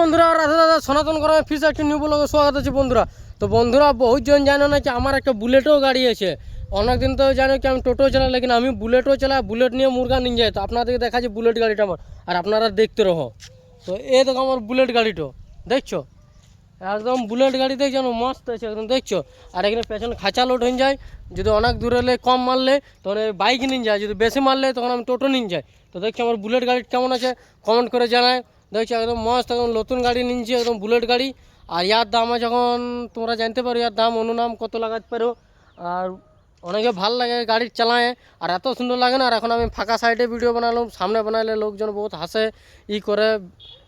বন্ধুরা রাধা দাদা সনাতন গ্রামে ফিস একটি নিউ ব্লগে স্বাগত আছে বন্ধুরা। তো বন্ধুরা বহুজন জানো না কি আমার একটা বুলেটও গাড়ি আছে। অনেকদিন তো জানো কি আমি টোটো চালাই, লেকিন আমি বুলেটও চালাই, বুলেট নিয়ে মুরগা নিয়ে যাই। তো আপনাদেরকে দেখাচ্ছি বুলেট গাড়িটা আমার, আর আপনারা দেখতে রহো। তো এই দেখো আমার বুলেট গাড়িটা দেখছো, একদম বুলেট গাড়ি দেখছো মস্ত আছে একদম দেখছো। আর এখানে পেছনে খাঁচা লোড হয়ে যায়, যদি অনেক দূরে এলে কম মারলে তখন বাইক নিয়ে যায়, যদি বেশি মারলে তখন আমি টোটো নিয়ে যাই। তো দেখছি আমার বুলেট গাড়ি কেমন আছে কমেন্ট করে জানায়। দেখছি একদম মস্ত একদম নতুন গাড়ি নিয়েছি একদম বুলেট গাড়ি। আর ইয়ার দাম যখন তোমরা জানতে পারো ইয়ার দাম অনুনাম কত লাগাতে পারো। আর অনেকে ভাল লাগে গাড়ি চালায়, আর এত সুন্দর লাগে না। আর এখন আমি ফাঁকা সাইডে ভিডিও বানালাম, সামনে বানাইলে লোকজন বহুত হাসে করে।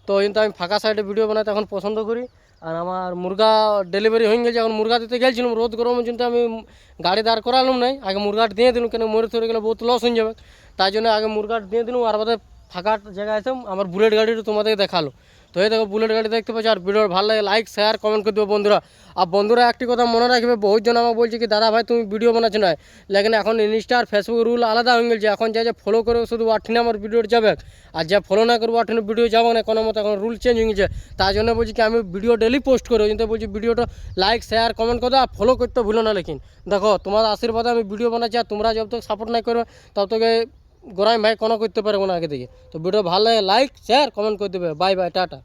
তো কিন্তু আমি ফাঁকা সাইডে ভিডিও বানাতে এখন পছন্দ করি। আর আমার মুরগা ডেলিভারি হয়ে গেছে, এখন মুরগা দিতে গেছিলাম রোদ গরমের জন্য আমি গাড়ি দাঁড় করালাম নাই, আগে মুরগাটা দিয়ে দিলাম, কেন মরে থরে গেলে বহুত লস হয়ে যাবে। তাই জন্য আগে মুরগাটা দিয়ে দিলাম, আর বাদে ফাঁকা জায়গায় আছে আমার বুলেট গাড়িটা তোমাদেরকে দেখালো। তো এই দেখো বুলেট গাড়ি দেখতে পাচ্ছি। আর ভিডিও ভালো লাগে লাইক শেয়ার কমেন্ট করে দেবো বন্ধুরা। আর বন্ধুরা একটি কথা মনে রাখবে, বহুতজন আমাকে বলছে কি দাদা ভাই তুমি ভিডিও বানাচ্ছ না, লেকিন এখন ইনস্টা আর ফেসবুক রুল আলাদা হয়ে গেছে। এখন যা ফলো করে শুধু আঠিনে আমার ভিডিও যাবে, আর যা ফলো না করবো আঠিনে ভিডিও যাবো না কোনো মতো। এখন রুল চেঞ্জ হয়ে গেছে, তার জন্য বলছি কি আমি ভিডিও ডেলি পোস্ট করি, কিন্তু বলছি ভিডিওটা লাইক শেয়ার কমেন্ট করে আর ফলো করতে ভুলো না। লেকিন দেখো তোমার আশীর্বাদে আমি ভিডিও বানাচ্ছি, আর তোমরা যত সাপোর্ট না করবে তত তোকে গোরাই ভাই কোনো করতে পারবো না আগে থেকে। তো ভিডিও ভালো লাগে লাইক শেয়ার কমেন্ট করে দেবে। Bye bye tata.